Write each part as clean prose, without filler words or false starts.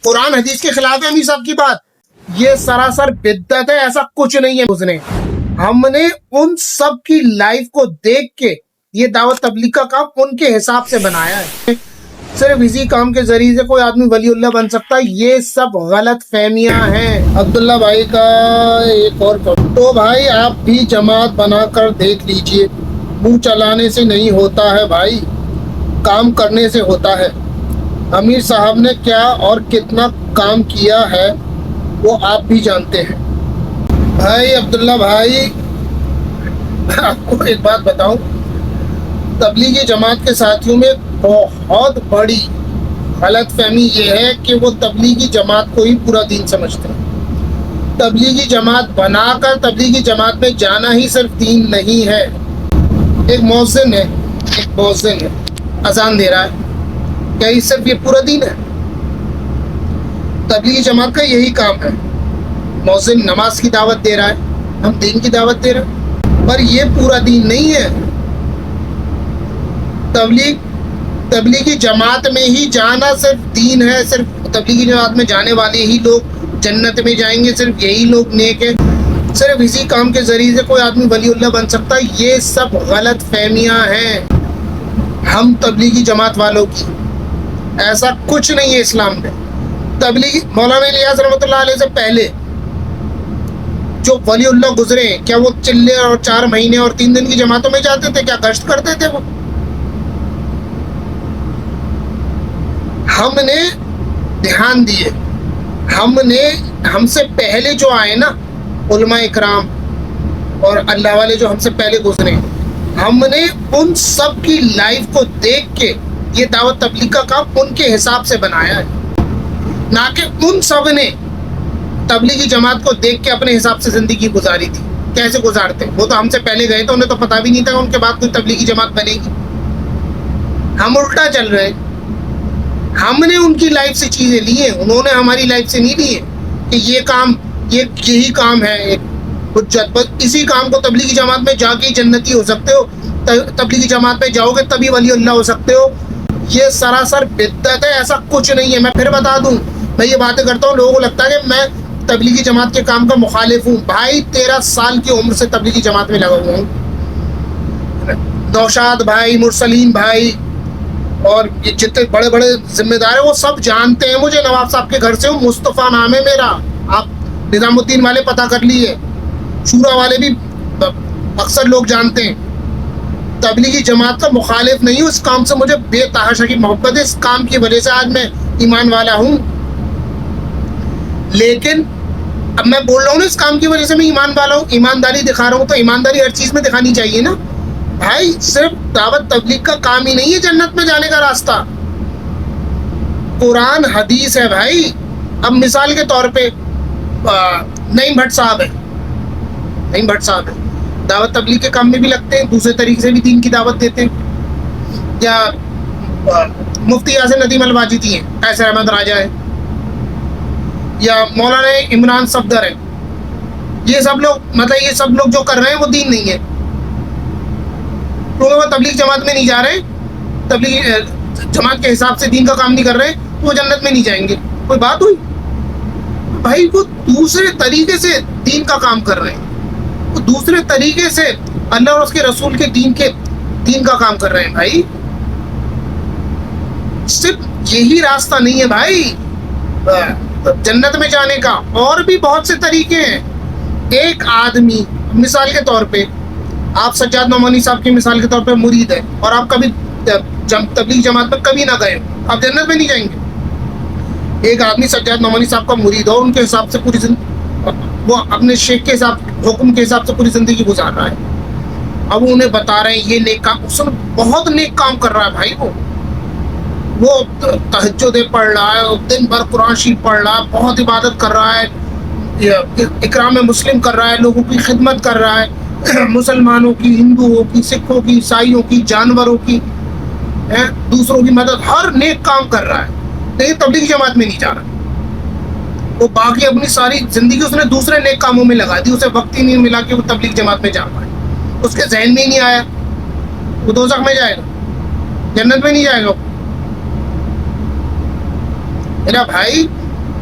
قرآن حدیث کے خلاف ہے امیر صاحب کی بات، یہ سراسر بدعت ہے، ایسا کچھ نہیں ہے۔ اس نے ہم نے ان سب کی لائف کو دیکھ کے یہ دعوت تبلیغ کا کام ان کے حساب سے بنایا ہے۔ صرف اسی کام کے ذریعے سے کوئی آدمی ولی اللہ بن سکتا ہے، یہ سب غلط فہمیاں ہیں۔ عبداللہ بھائی کا ایک اور تو بھائی آپ بھی جماعت بنا کر دیکھ لیجئے، منہ چلانے سے نہیں ہوتا ہے بھائی، کام کرنے سے ہوتا ہے۔ امیر صاحب نے کیا اور کتنا کام کیا ہے وہ آپ بھی جانتے ہیں۔ بھائی عبداللہ بھائی، آپ کو ایک بات بتاؤں، تبلیغی جماعت کے ساتھیوں میں بہت بڑی غلط فہمی یہ ہے کہ وہ تبلیغی جماعت کو ہی پورا دین سمجھتے ہیں۔ تبلیغی جماعت بنا کر تبلیغی جماعت میں جانا ہی صرف دین نہیں ہے۔ ایک مؤذن ہے اذان دے رہا ہے، کیا یہ صرف یہ پورا دین ہے؟ تبلیغی جماعت کا یہی کام ہے، مؤذن نماز کی دعوت دے رہا ہے، ہم دین کی دعوت دے رہے ہیں، پر یہ پورا دین نہیں ہے۔ تبلیغی جماعت میں ہی جانا صرف دین ہے، صرف تبلیغی جماعت میں جانے والے ہی لوگ جنت میں جائیں گے، صرف یہی لوگ نیک ہیں، صرف اسی کام کے ذریعے سے کوئی آدمی ولی اللہ بن سکتا ہے، یہ سب غلط فہمیاں ہیں ہم تبلیغی جماعت والوں کی۔ ایسا کچھ نہیں ہے اسلام میں۔ تبلیغی مولانا الیاس رحمۃ اللہ علیہ سے پہلے جو ولی اللہ گزرے ہیں، کیا وہ چلے اور 4 مہینے اور 3 دن کی جماعتوں میں جاتے تھے؟ کیا گشت کرتے تھے؟ وہ ہم نے دھیان دیے، ہم سے پہلے جو آئے نا علماء اکرام اور اللہ والے جو ہم سے پہلے گزرے، ہم نے ان سب کی لائف کو دیکھ کے یہ دعوت تبلیغ کا کام ان کے حساب سے بنایا ہے، نہ کہ ان سب نے تبلیغی جماعت کو دیکھ کے اپنے حساب سے زندگی گزاری تھی۔ کیسے گزارتے؟ وہ تو ہم سے پہلے گئے تھے، انہیں تو پتہ بھی نہیں تھا ان کے بعد کوئی تبلیغی جماعت بنے گی۔ ہم الٹا چل رہے ہیں، ہم نے ان کی لائف سے چیزیں لی ہیں، انہوں نے ہماری لائف سے نہیں لی ہیں کہ یہ کام یہی کام ہے ایک حجت، بس اسی کام کو تبلیغی جماعت میں جا کے جنتی ہو سکتے ہو، تبلیغی جماعت میں جاؤ گے تبھی ولی اللہ ہو سکتے ہو۔ یہ سراسر بدعت ہے، ایسا کچھ نہیں ہے۔ میں پھر بتا دوں، میں یہ باتیں کرتا ہوں، لوگوں کو لگتا ہے کہ میں تبلیغی جماعت کے کام کا مخالف ہوں۔ بھائی 13 سال کی عمر سے تبلیغی جماعت میں لگا ہوا ہوں۔ نوشاد بھائی، مرسلین بھائی اور یہ جتنے بڑے بڑے ذمہ دار ہیں وہ سب جانتے ہیں مجھے۔ نواب صاحب کے گھر سے ہوں، مصطفیٰ نام ہے میرا، آپ نظام الدین والے پتہ کر لیے، شورا والے بھی اکثر لوگ جانتے ہیں۔ تبلیغی جماعت کا مخالف نہیں ہوں، اس کام سے مجھے بے تحاشا کی محبت ہے، اس کام کی وجہ سے آج میں ایمان والا ہوں۔ لیکن اب میں بول رہا ہوں نا، اس کام کی وجہ سے میں ایمان والا ہوں، ایمانداری دکھا رہا ہوں، تو ایمانداری ہر چیز میں دکھانی چاہیے نا بھائی۔ صرف دعوت تبلیغ کا کام ہی نہیں ہے جنت میں جانے کا راستہ، قرآن حدیث ہے بھائی۔ اب مثال کے طور پہ نعیم بھٹ صاحب ہے، دعوت تبلیغ کے کام میں بھی لگتے ہیں، دوسرے طریقے سے بھی دین کی دعوت دیتے ہیں۔ یا مفتی یاسر ندیم الواجدی ہیں، قیصر احمد راجہ ہے، یا مولانا عمران صفدر ہے، یہ سب لوگ جو کر رہے ہیں وہ دین نہیں ہے، کیونکہ وہ تبلیغ جماعت میں نہیں جا رہے، تبلیغ جماعت کے حساب سے دین کا کام نہیں کر رہے، تو وہ جنت میں نہیں جائیں گے۔ کوئی بات ہوئی بھائی؟ وہ دوسرے طریقے سے دین کا کام کر رہے ہیں، وہ دوسرے طریقے سے اللہ اور اس کے رسول کے دین کا کام کر رہے ہیں بھائی۔ صرف یہی راستہ نہیں ہے بھائی جنت میں جانے کا، اور بھی بہت سے طریقے ہیں۔ ایک آدمی مثال کے طور پہ، آپ سجاد نعمانی صاحب کی مثال کے طور پہ مرید ہے، اور آپ کبھی تبلیغ جماعت میں کبھی نہ گئے، آپ جنت میں نہیں جائیں گے۔ ایک آدمی سجاد نعمانی صاحب کا مرید ہو، ان کے حساب سے وہ اپنے شیخ کے حکم کے حساب سے پوری زندگی گزار رہا ہے، اب انہیں بتا رہے ہیں یہ نیک کام، اس نے بہت نیک کام کر رہا ہے بھائی، وہ تہجدیں پڑھ رہا ہے، دن بھر قرآن شریف پڑھ رہا ہے، بہت عبادت کر رہا ہے، اکرام مسلم کر رہا ہے، لوگوں کی خدمت کر رہا ہے، مسلمانوں کی، ہندوؤں کی، سکھوں کی، عیسائیوں کی، جانوروں کی، دوسروں کی مدد، ہر نیک کام کر رہا ہے، لیکن تبلیغی جماعت میں نہیں جا رہا۔ وہ باقی اپنی ساری زندگی اس نے دوسرے نیک کاموں میں لگا دی، اسے وقت ہی نہیں ملا کہ وہ تبلیغ جماعت میں جا پائے، اس کے ذہن میں ہی نہیں آیا، وہ دوزخ میں جائے گا، جنت میں نہیں جائے گا۔ میرا بھائی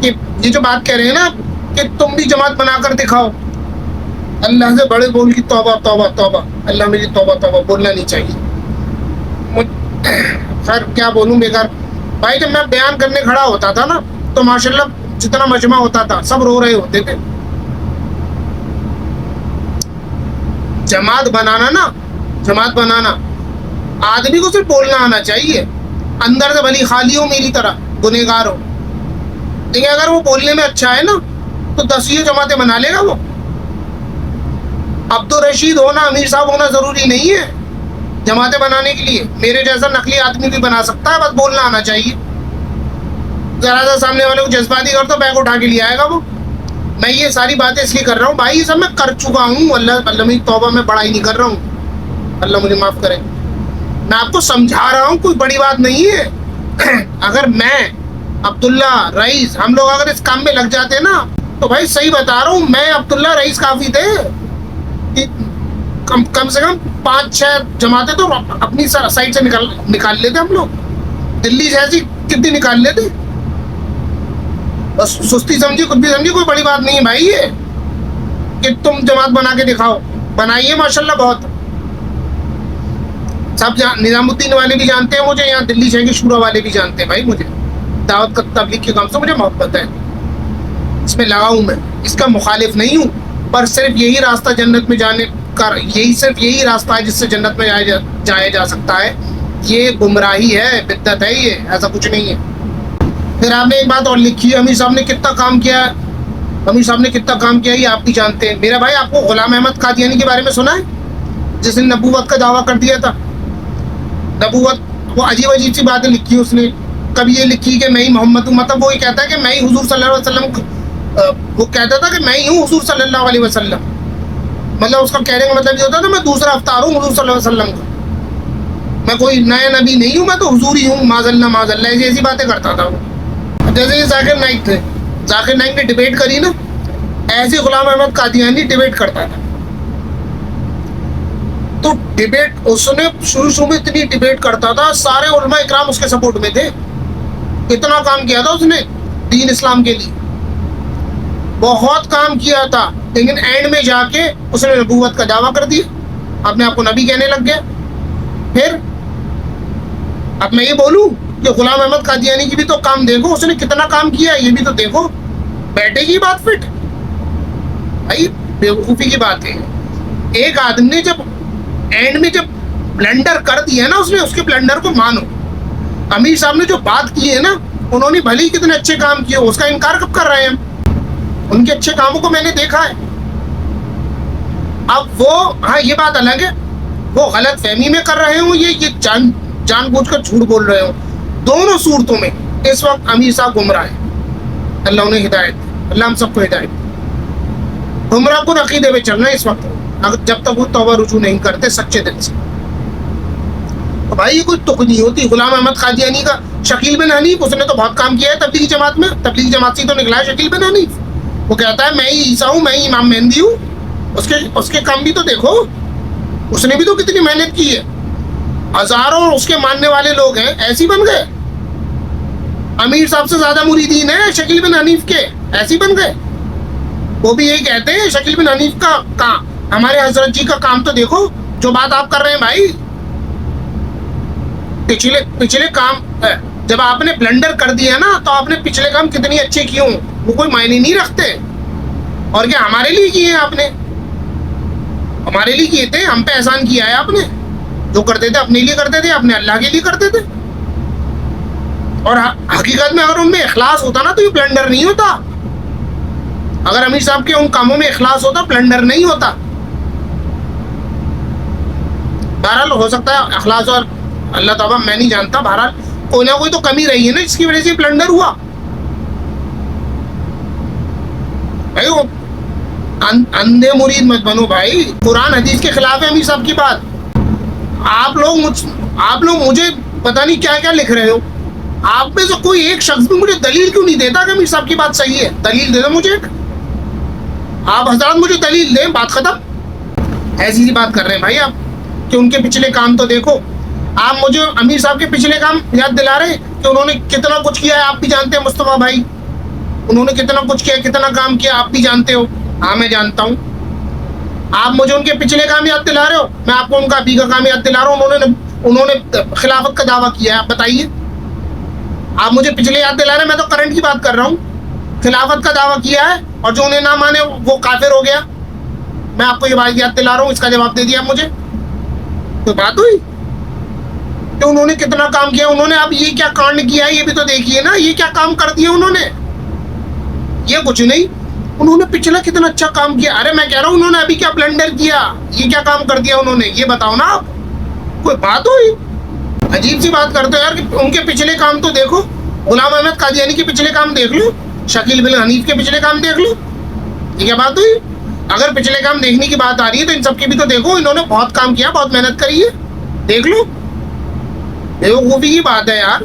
کہ یہ جو بات کہہ رہے ہیں نا کہ تم بھی جماعت بنا کر دکھاؤ، اللہ سے بڑے بول کی توبہ توبہ توبہ، اللہ میری توبہ توبہ بولنا نہیں چاہیے. خیر کیا بولوں بیکار. بھائی جب میں بیان کرنے کھڑا ہوتا تھا نا تو ماشاءاللہ جتنا مجمع ہوتا تھا سب رو رہے ہوتے تھے. جماعت بنانا آدمی کو صرف بولنا آنا چاہیے، اندر سے بھلی خالی ہو میری طرح گنہگار ہو، لیکن اگر وہ بولنے میں اچھا ہے نا تو 10 جماعتیں بنا لے گا وہ. عبدالرشید ہونا، امیر صاحب ہونا ضروری نہیں ہے جماعتیں بنانے کے لیے. میرے جیسا نقلی آدمی بھی بنا سکتا ہے، بس بولنا آنا چاہیے. ذرا سا سامنے والے کو جذباتی کر تو بیگ اٹھا کے لے آئے گا وہ. میں یہ ساری باتیں اس لیے کر رہا ہوں بھائی، یہ سب میں کر چکا ہوں. اللہ میری توبہ میں بڑائی نہیں کر رہا ہوں، اللہ مجھے معاف کرے. میں آپ کو سمجھا رہا ہوں، کوئی بڑی بات نہیں ہے. اگر میں عبداللہ رئیس ہم لوگ اگر اس کام میں لگ جاتے نا تو بھائی صحیح بتا رہا ہوں، میں عبداللہ رئیس کافی تھے. کم سے کم 5-6 جماعتیں تو اپنی سائڈ سے نکال لیتے ہم لوگ. دلی جیسی کتنی نکال لیتے. بس سستی سمجھی، خود بھی سمجھی، کوئی بڑی بات نہیں ہے بھائی یہ کہ تم جماعت بنا کے دکھاؤ. بنائیے ماشاءاللہ بہت. سب نظام الدین والے بھی جانتے ہیں مجھے، یہاں دلی شہر کے شورا والے بھی جانتے ہیں بھائی. مجھے دعوت کا تبلیغ کے کام سے مجھے محبت ہے، اس میں لگا ہوں. میں اس کا مخالف نہیں ہوں، پر صرف یہی راستہ جنت میں جانے کا، یہی راستہ ہے جس سے جنت میں جایا جا سکتا ہے. یہ گمراہی ہے، بدعت ہے، یہ ایسا کچھ نہیں ہے. پھر آپ نے ایک بات اور لکھی ہے، امیر صاحب نے کتنا کام کیا یہ آپ بھی جانتے ہیں. میرا بھائی آپ کو غلام احمد قادیانی کے بارے میں سنا ہے، جس نے نبوت کا دعویٰ کر دیا تھا؟ نبوت، وہ عجیب سی باتیں لکھی اس نے. کبھی یہ لکھی کہ میں ہی محمد ہوں، مطلب وہ یہ کہتا ہے کہ میں ہی حضور صلی اللہ علیہ وسلم، وہ کہتا تھا کہ میں ہی ہوں حضور صلی اللہ علیہ وسلم. مطلب اس کا کہنے کا مطلب یہ ہوتا تھا میں دوسرا افطار ہوں حضور صلی اللہ علیہ وسلم کا، میں کوئی نیا نبی نہیں ہوں، میں تو حضور ہی ہوں. معاذ اللہ ایسی باتیں کرتا تھا وہ. جیسے یہ ذاکر نائک تھے، ذاکر نائک نے ڈیبیٹ کری نا، ایسے غلام احمد قادیانی ڈیبیٹ کرتا تھا. تو ڈیبیٹ اس نے شروع میں اتنی ڈیبیٹ کرتا تھا، سارے علماء اکرام اس کے سپورٹ میں تھے. اتنا کام کیا تھا اس نے دین اسلام کے لیے، بہت کام کیا تھا. لیکن اینڈ میں جا کے اس نے نبوت کا دعویٰ کر دیا، اپنے آپ کو نبی کہنے لگ گیا. پھر اب میں یہ بولوں کہ غلام احمد قادیانی کی بھی تو کام دیکھو، اس نے کتنا کام کیا، یہ بھی تو دیکھو. بیٹے کی بات فٹ بھائی، بیوقوفی کی بات ہے. ایک آدمی نے جب اینڈ میں جب بلنڈر کر دیا نا، اس نے اس کے بلنڈر کو مانو. امیر صاحب نے جو بات کی ہے نا، انہوں نے بھلی کتنے اچھے کام کیے، اس کا انکار کب کر رہے ہیں ہم؟ ان کے اچھے کاموں کو میں نے دیکھا ہے. اب وہ ہاں یہ بات الگ ہے، وہ غلط فہمی میں کر رہے ہوں، یہ جان بوجھ کر جھوٹ بول رہے ہوں. دونوں صورتوں میں اس وقت امیر صاحب گمراہ ہے. اللہ انہیں ہدایت، اللہ ہم سب کو ہدایت. گمراہ کن عقیدے میں چلنا ہے اس وقت، جب تک وہ توبہ رجوع نہیں کرتے سچے دل سے. تو بھائی یہ کوئی تک نہیں ہوتی. غلام احمد قادیانی کا شکیل بن حنیف، اس نے تو بہت کام کیا ہے تبلیغی جماعت میں. تبلیغی جماعت سے تو نکلا ہے شکیل بن حنیف. وہ کہتا ہے میں ہی عیسیٰ ہوں، میں ہی امام مہدی ہوں. اس کے کام بھی تو دیکھو، اس نے بھی تو کتنی محنت کی ہے. ہزاروں اس کے ماننے والے لوگ ہیں، ایسی بن گئے. امیر صاحب سے زیادہ مریدین ہیں شکیل بن حنیف کے، ایسی بن گئے. وہ بھی یہی کہتے ہیں شکیل بن حنیف کا کام، ہمارے حضرت جی کا کام تو دیکھو جو بات آپ کر رہے ہیں بھائی. پچھلے کام جب آپ نے بلنڈر کر دیا نا تو آپ نے پچھلے کام کتنے اچھے کیے ہوں وہ کوئی معنی نہیں رکھتے. اور کیا ہمارے لیے کیے ہیں آپ نے؟ ہمارے لیے کیے تھے، ہم پہ احسان کیا ہے آپ نے. جو کرتے تھے اپنے لیے کرتے تھے، اپنے اللہ کے لیے کرتے تھے. اور حقیقت میں اگر ان میں اخلاص ہوتا نا تو یہ بلنڈر نہیں ہوتا. اگر امیر صاحب کے ان کاموں میں اخلاص ہوتا بلنڈر نہیں ہوتا. بہرحال ہو سکتا ہے اخلاص اور اللہ تعالیٰ میں نہیں جانتا، بہرحال کوئی نہ کوئی تو کمی رہی ہے نا جس کی وجہ سے بلنڈر ہوا. بھائی اندھے مرید مت بنو بھائی. قرآن حدیث کے خلاف ہے امیر صاحب کی بات. آپ لوگ مجھے پتہ نہیں کیا کیا لکھ رہے ہو. آپ میں سے کوئی ایک شخص بھی مجھے دلیل کیوں نہیں دیتا کہ امیر صاحب کی بات صحیح ہے؟ دلیل دے دو مجھے ایک. آپ حضرات مجھے دلیل دیں، بات ختم. ایسی سی بات کر رہے ہیں بھائی آپ کہ ان کے پچھلے کام تو دیکھو. آپ مجھے امیر صاحب کے پچھلے کام یاد دلا رہے ہیں کہ انہوں نے کتنا کچھ کیا ہے. آپ بھی جانتے ہیں مصطفیٰ بھائی، انہوں نے کتنا کچھ کیا, کتنا کام کیا, آپ بھی جانتے ہو. ہاں میں جانتا ہوں. آپ مجھے ان کے پچھلے کام یاد دلا رہے ہو, میں آپ کو ان کا ابھی کا کام یاد دلا رہا ہوں. انہوں نے خلافت کا دعویٰ کیا ہے, آپ بتائیے. آپ مجھے پچھلے یاد دلا رہے ہیں, میں تو کرنٹ کی بات کر رہا ہوں. خلافت کا دعویٰ کیا ہے, اور جو انہیں نہ مانے وہ کافر ہو گیا. میں آپ کو یہ بات یاد دلا رہا ہوں, اس کا جواب دے دیا آپ مجھے. تو بات ہوئی کہ انہوں نے کتنا کام کیا. انہوں نے اب یہ کیا کانڈ کیا ہے یہ بھی تو دیکھیے نا, یہ کیا کام کر دیا انہوں نے. یہ کچھ نہیں, انہوں نے پچھلا کتنا اچھا کام کیا. ارے میں کہہ رہا ہوں انہوں نے ابھی کیا بلنڈر کیا, یہ کیا کام کر دیا انہوں نے, یہ بتاؤ نا آپ. کوئی بات ہوئی, عجیب سی بات کرتے ہو یار. کہ ان کے پچھلے کام تو دیکھو, غلام احمد قادیانی کے پچھلے کام دیکھ لو, شکیل بن حنیف کے پچھلے کام دیکھ لو. یہ کیا بات ہوئی. اگر پچھلے کام دیکھنے کی بات آ رہی ہے تو ان سب کی بھی تو دیکھو, انہوں نے بہت کام کیا, بہت محنت کری ہے, دیکھ لو. بیوقوفی کی بات ہے یار.